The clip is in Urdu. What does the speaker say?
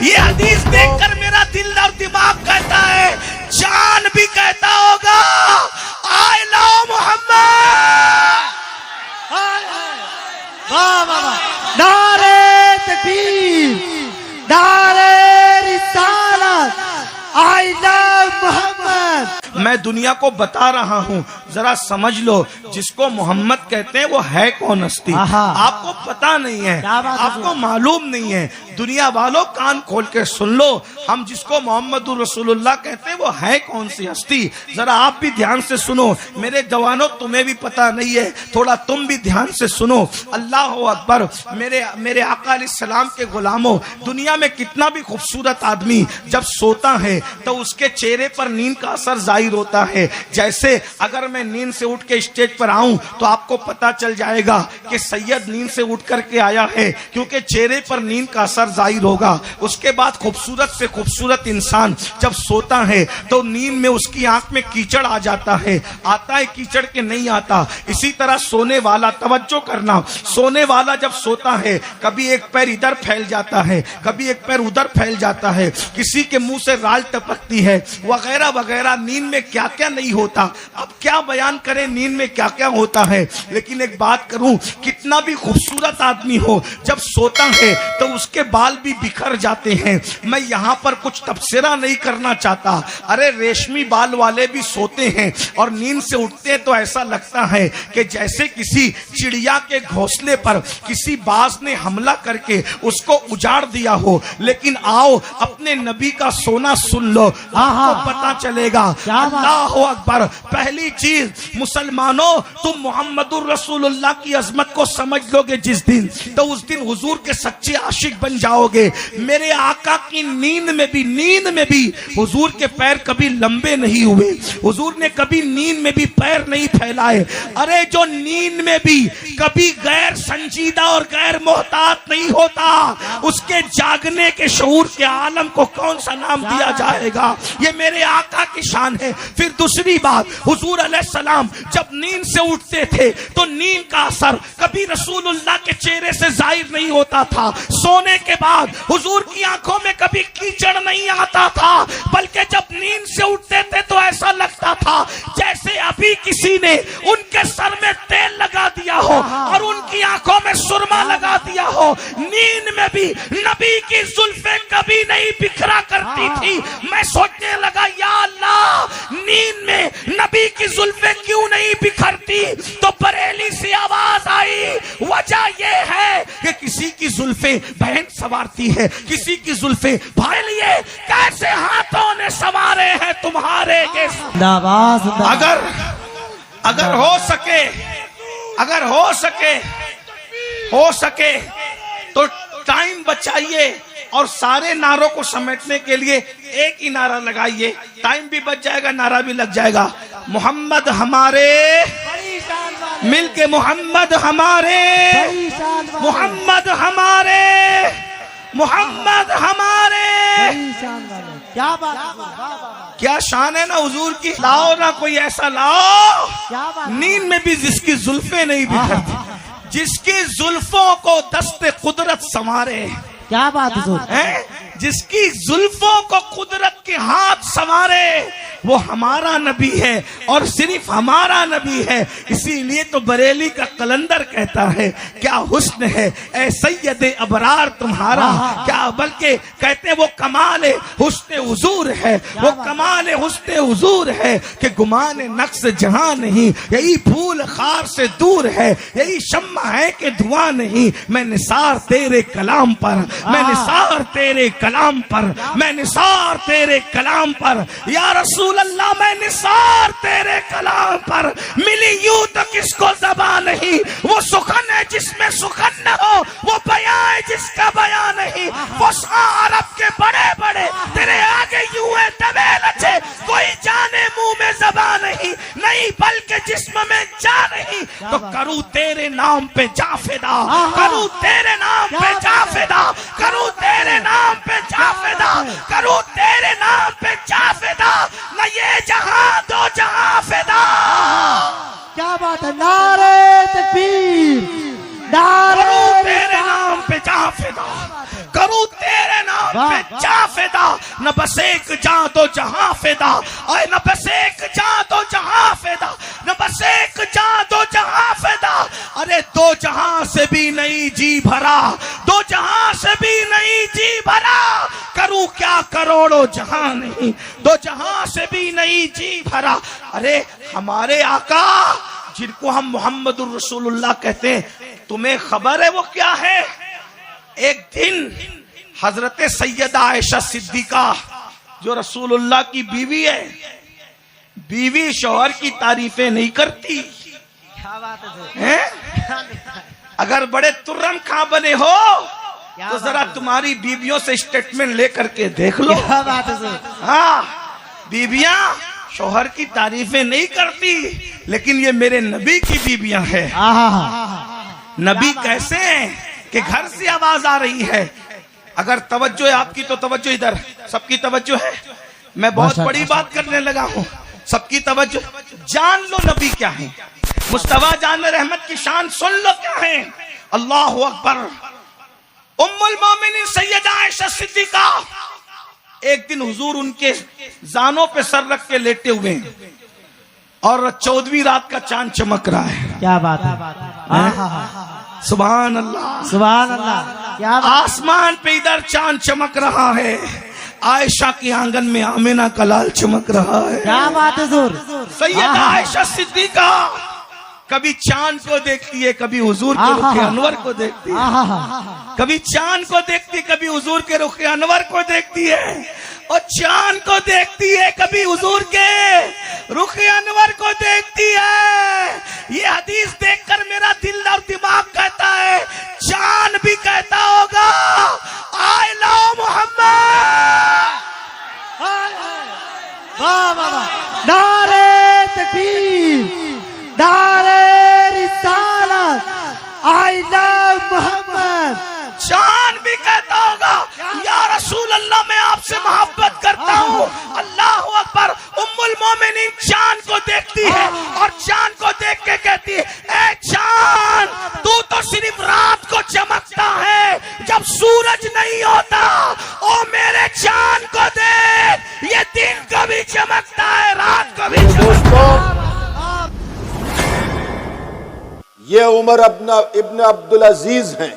یہ حدیث دیکھ کر میرا دل اور دماغ کہتا ہے، جان بھی کہتا ہوگا آئی لو محمد۔ واہ واہ واہ، نعرہ تکبیر، نعرہ رسالت، آئی لو محمد۔ میں دنیا کو بتا رہا ہوں، ذرا سمجھ لو، جس کو محمد کہتے ہیں وہ ہے کون ہستی؟ آپ کو پتا نہیں ہے، آپ کو معلوم نہیں ہے۔ دنیا والوں کان کھول کے سن لو، ہم جس کو محمد رسول اللہ کہتے ہیں وہ ہے کون سی ہستی؟ ذرا آپ بھی دھیان سے سنو، میرے جوانوں تمہیں بھی پتا نہیں ہے، تھوڑا تم بھی دھیان سے سنو۔ اللہ اکبر۔ میرے آقا علیہ السلام کے غلاموں، دنیا میں کتنا بھی خوبصورت آدمی جب سوتا ہے تو اس کے چہرے پر نیند کا اثر ظاہر ہوتا ہے۔ جیسے اگر میں نیند سے اٹھ کے اسٹیج پر آؤں تو آپ کو پتا چل جائے گا کہ سید نیند سے اٹھ کر کے آیا ہے، کیونکہ چہرے پر نیند کا اثر ظاہر ہوگا۔ اس کے بعد خوبصورت سے خوبصورت انسان جب سوتا ہے تو نیند میں اس کی آنکھ میں کیچڑ آ جاتا ہے، آتا ہے کیچڑ کے نہیں آتا۔ اسی طرح سونے والا، توجہ کرنا، سونے والا جب سوتا ہے کبھی ایک پیر ادھر پھیل جاتا ہے، کبھی ایک پیر ادھر پھیل جاتا ہے، کسی کے منہ سے رال ٹپکتی ہے وغیرہ وغیرہ۔ نیند میں کیا کیا نہیں ہوتا، اب کیا بیان کریں نیند میں کیا کیا ہوتا ہے۔ لیکن ایک بات کروں، کتنا بھی خوبصورت آدمی ہو جب سوتا ہے تو اس کے بال بھی بکھر جاتے ہیں۔ میں یہاں پر کچھ تبصرہ نہیں کرنا چاہتا، ارے ریشمی بال والے بھی سوتے ہیں اور نیند سے اٹھتے ہیں تو ایسا لگتا ہے کہ جیسے کسی چڑیا کے گھونسلے پر کسی باز نے حملہ کر کے اس کو اجاڑ دیا ہو۔ لیکن آؤ اپنے نبی کا سونا سن لو، آپ کو پتا چلے گا۔ اللہ اکبر۔ پہلی چیز، مسلمانوں تم محمد الرسول اللہ کی عظمت کو سمجھ لو گے جس دن، تو اس دن حضور کے سچے عاشق بن جاؤ گے۔ میرے آقا کی نیند میں بھی حضور کے پیر کبھی لمبے نہیں ہوئے، حضور نے کبھی نیند میں بھی پیر نہیں پھیلائے۔ ارے جو نیند میں بھی کبھی غیر سنجیدہ اور غیر محتاط نہیں ہوتا، اس کے جاگنے کے شعور کے عالم کو کون سا نام دیا جائے گا؟ یہ میرے آقا کی شان ہے۔ پھر دوسری بات، حضور علیہ السلام جب نیند سے اٹھتے تھے تو نیند کا اثر کبھی رسول اللہ کے چہرے سے ظاہر نہیں ہوتا تھا۔ سونے کے بعد حضور کی آنکھوں میں کبھی کیچڑ نہیں آتا تھا، بلکہ جب نیند سے اٹھتے تھے تو ایسا لگتا تھا جیسے ابھی کسی نے ان کے سر میں تیل لگا دیا ہو اور ان کی آنکھوں میں سرما لگا دیا ہو۔ نیند میں بھی نبی کی زلفیں کبھی نہیں بکھرا کرتی تھی۔ میں سوچنے لگا یا اللہ، نیند میں نبی کی زلفیں کیوں نہیں بکھرتی؟ تو بریلی سے آواز آئی، وجہ یہ ہے کہ کسی کی زلفیں بہن سوارتی ہے، کسی کی زلفیں بھائی لیے کیسے ہاتھوں نے سوارے ہیں تمہارے کے۔ اگر ہو سکے تو ٹائم بچائیے اور سارے نعروں کو سمیٹنے کے لیے ایک ہی نعرہ لگائیے، ٹائم بھی بچ جائے گا، نعرہ بھی لگ جائے گا۔ محمد ہمارے، مل کے محمد ہمارے، محمد ہمارے، محمد ہمارے۔ کیا شان ہے نا حضور کی۔ لاؤ نا کوئی ایسا لاؤ نیند میں بھی جس کی زلفیں نہیں بکھرتی، جس کی زلفوں کو دست قدرت سنوارے۔ کیا بات حضور، جس کی زلفوں کو قدرت کے ہاتھ سنوارے، وہ ہمارا نبی ہے اور صرف ہمارا نبی ہے۔ اسی لیے تو بریلی کا قلندر کہتا ہے کیا حسن ہے اے سید ابرار تمہارا، کیا بلکہ کہتے ہیں وہ کمال حسن حضور ہے، وہ کمال حسن حضور ہے کہ گمان نقص جہاں نہیں، یہی پھول خار سے دور ہے، یہی شمع ہے کہ دھواں نہیں۔ میں نثار تیرے کلام پر، میں نثار تیرے کلام پر، میں نثار تیرے کلام پر یا رسول اللہ، میں نثار تیرے کلام پر۔ ملی یوں تو کس کو زبان نہیں، وہ سخن ہے جس میں سخن نہ ہو، وہ بیان ہے جس کا بیان نہیں۔ وہ عرب کے بڑے بڑے تیرے آگے یوں ہے دبے لچے، کوئی جانے منہ میں زبان نہیں، نہیں بلکہ جسم میں جا نہیں۔ تو کروں تیرے نام پہ جا فدا، کروں تیرے نام پہ جا فدا، کروں تیرے نام پہ جا فدا، کروں تیرے نام پہ جا فدا، نہ یہ جہاں دو جہاں فدا۔ کیا بات ہے، نعرہ تکبیر، نعرہ تیرے نام پہ جا فدا، کروں تیرے نام پہ جاں فدا، نہ بس ایک جاں تو جہاں فدا، اے نہ بس ایک جاں تو جہاں فدا، نہ بس ایک جاں تو جہاں فدا، ارے دو جہاں سے بھی نہیں جی بھرا، دو جہاں سے بھی نہیں جی بھرا، کروں کیا کروڑوں جہاں نہیں، دو جہاں سے بھی نہیں جی بھرا۔ ارے ہمارے آقا جن کو ہم محمد الرسول اللہ کہتے ہیں، تمہیں خبر ہے وہ کیا ہے؟ ایک دن حضرت سیدہ عائشہ صدیقہ جو رسول اللہ کی بیوی ہے، بیوی شوہر کی تعریفیں نہیں کرتی ہیں؟ اگر بڑے ترم کھاں بنے ہو تو ذرا تمہاری بیویوں سے اسٹیٹمنٹ لے کر کے دیکھ لو۔ ہاں بیویاں شوہر کی تعریفیں نہیں کرتی، لیکن یہ میرے نبی کی بیویاں ہیں۔ نبی کیسے ہیں کہ گھر سے آواز آ رہی ہے، اگر توجہ ہے آپ کی تو توجہ ادھر، سب کی توجہ ہے، میں بہت بڑی بات کرنے لگا ہوں، سب کی توجہ، جان لو نبی کیا ہے، مصطفیٰ جان رحمت کی شان سن لو کیا ہے۔ اللہ اکبر۔ ام المومنین سیدہ عائشہ صدیقہ، ایک دن حضور ان کے زانوں پہ سر رکھ کے لیٹے ہوئے ہیں اور 14ویں رات کا چاند چمک رہا ہے۔ کیا بات ہے، سبحان اللہ، سبحان اللہ، کیا بات، آسمان پہ ادھر چاند چمک رہا ہے، عائشہ کے آنگن میں آمینہ کا لال چمک رہا ہے۔ کیا بات حضور۔ سیدہ عائشہ صدیقہ کبھی چاند کو دیکھتی ہے، کبھی حضور کے رخ انور کو دیکھتی ہے، کبھی چاند کو دیکھتی ہے، کبھی حضور کے رخ انور کو دیکھتی ہے، اور چاند کو دیکھتی ہے، کبھی حضور کے رخ انور کو دیکھتی ہے۔ یہ حدیث دیکھ کر میرا دل اور دماغ کہتا ہے، چاند بھی کہتا ہوگا آئی لو محمد۔ نعرے تکبیر، نعرے رسالت، آئی لو محمد۔ چاند بھی کہتا ہوگا یا رسول اللہ میں آپ سے محبت کرتا ہوں۔ اللہ اکبر۔ ام المومنین چاند کو دیکھتی ہے اور چاند کو دیکھ کے کہتی ہے، اے چاند تو صرف رات کو چمکتا ہے جب سورج نہیں ہوتا، او میرے چاند کو دیکھ، یہ دن کو بھی چمکتا ہے، رات کو بھی چمکتا ہے۔ یہ عمر ابن عبدالعزیز ہیں،